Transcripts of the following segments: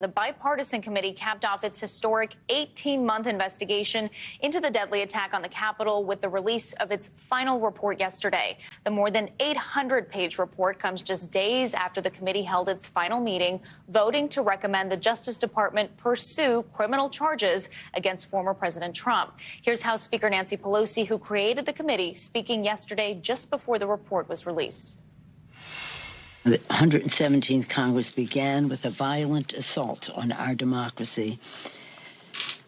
The bipartisan committee capped off its historic 18-month investigation into the deadly attack on the Capitol with the release of its final report yesterday. The more than 800-page report comes just days after the committee held its final meeting, voting to recommend the Justice Department pursue criminal charges against former President Trump. Here's House Speaker Nancy Pelosi, who created the committee, speaking yesterday just before the report was released. The 117th Congress began with a violent assault on our democracy.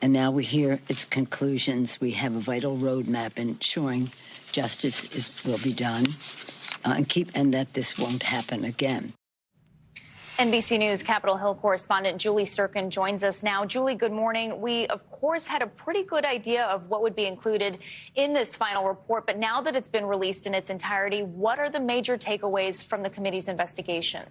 And now we hear its conclusions. We have a vital roadmap ensuring justice will be done and that this won't happen again. NBC News Capitol Hill correspondent Julie Tsirkin joins us now. Julie, good morning. We, of course, had a pretty good idea of what would be included in this final report, but now that it's been released in its entirety, what are the major takeaways from the committee's investigation?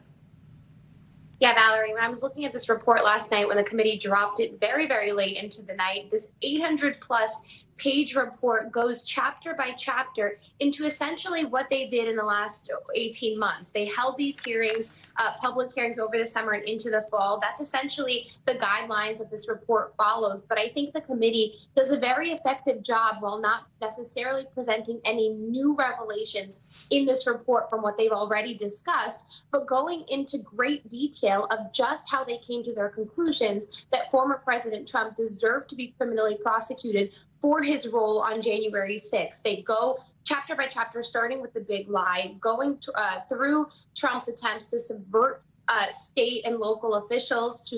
Yeah, Valerie, when I was looking at this report last night when the committee dropped it very, very late into the night, this 800-plus page report goes chapter by chapter into essentially what they did in the last 18 months. They held these hearings, public hearings over the summer and into the fall. That's essentially the guidelines that this report follows. But I think the committee does a very effective job while not necessarily presenting any new revelations in this report from what they've already discussed, but going into great detail of just how they came to their conclusions that former President Trump deserved to be criminally prosecuted for his role on January 6th. They go chapter by chapter, starting with the big lie, going through Trump's attempts to subvert state and local officials, to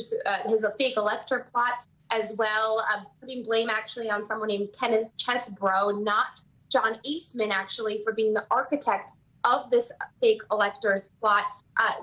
his fake elector plot as well, putting blame actually on someone named Kenneth Chesebro, not John Eastman, actually, for being the architect of this fake electors plot,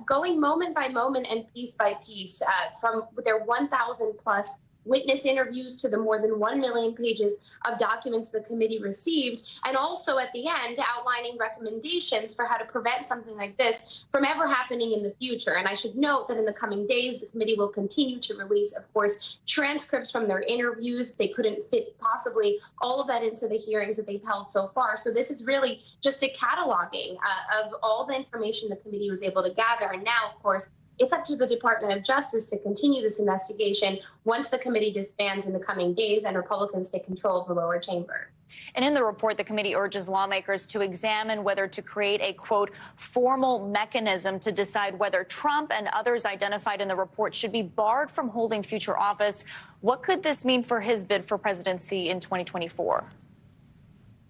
going moment by moment and piece by piece from their 1,000 plus witness interviews to the more than 1 million pages of documents the committee received, and also at the end outlining recommendations for how to prevent something like this from ever happening in the future. And I should note that in the coming days, the committee will continue to release, of course, transcripts from their interviews. They couldn't fit possibly all of that into the hearings that they've held so far. So this is really just a cataloging of all the information the committee was able to gather. And now, of course, it's up to the Department of Justice to continue this investigation once the committee disbands in the coming days and Republicans take control of the lower chamber. And in the report, the committee urges lawmakers to examine whether to create a, quote, formal mechanism to decide whether Trump and others identified in the report should be barred from holding future office. What could this mean for his bid for presidency in 2024?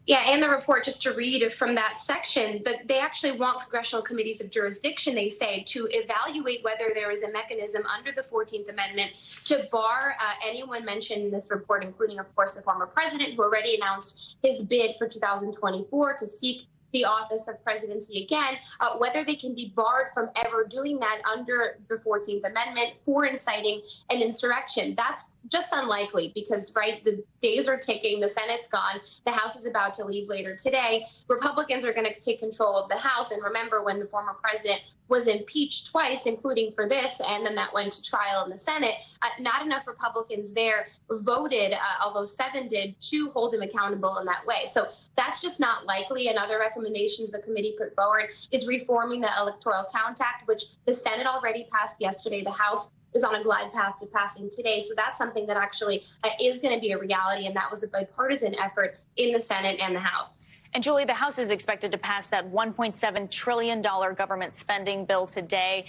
Yeah, in the report, just to read from that section, that they actually want congressional committees of jurisdiction, they say, to evaluate whether there is a mechanism under the 14th Amendment to bar anyone mentioned in this report, including, of course, the former president, who already announced his bid for 2024 to seek the office of presidency again, whether they can be barred from ever doing that under the 14th Amendment for inciting an insurrection. That's just unlikely because, right, the days are ticking, the Senate's gone, the House is about to leave later today. Republicans are going to take control of the House. And remember, when the former president was impeached twice, including for this, and then that went to trial in the Senate, not enough Republicans there voted, although 7 did, to hold him accountable in that way. So that's just not likely. Another recommendations the committee put forward is reforming the Electoral Count Act, which the Senate already passed yesterday. The House is on a glide path to passing today. So that's something that actually is going to be a reality. And that was a bipartisan effort in the Senate and the House. And Julie, the House is expected to pass that $1.7 trillion government spending bill today,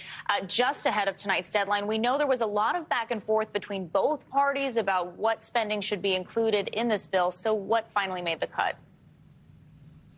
just ahead of tonight's deadline. We know there was a lot of back and forth between both parties about what spending should be included in this bill. So what finally made the cut?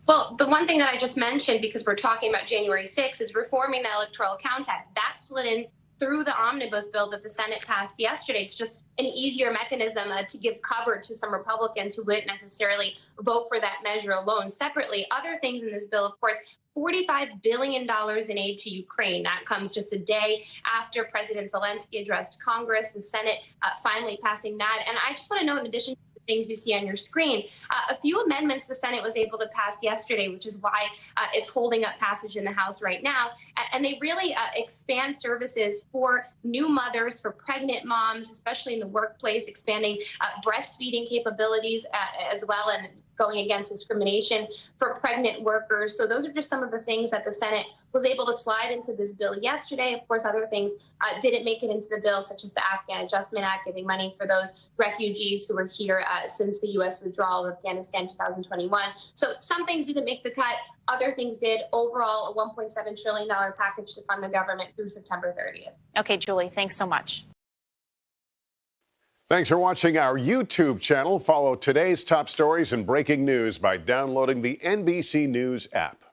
Well, the one thing that I just mentioned, because we're talking about January 6th, is reforming the Electoral Count Act. That slid in through the omnibus bill that the Senate passed yesterday. It's just an easier mechanism to give cover to some Republicans who wouldn't necessarily vote for that measure alone. Separately, other things in this bill, of course, $45 billion in aid to Ukraine. That comes just a day after President Zelensky addressed Congress, the Senate finally passing that. And I just want to note, in addition to the things you see on your screen, a few amendments the Senate was able to pass yesterday, which is why it's holding up passage in the House right now. And they really expand services for new mothers, for pregnant moms, especially in the workplace, expanding breastfeeding capabilities as well, and going against discrimination for pregnant workers. So those are just some of the things that the Senate was able to slide into this bill yesterday. Of course, other things didn't make it into the bill, such as the Afghan Adjustment Act, giving money for those refugees who were here since the U.S. withdrawal of Afghanistan in 2021. So some things didn't make the cut. Other things did. Overall, a $1.7 trillion package to fund the government through September 30th. Okay, Julie, thanks so much. Thanks for watching our YouTube channel. Follow today's top stories and breaking news by downloading the NBC News app.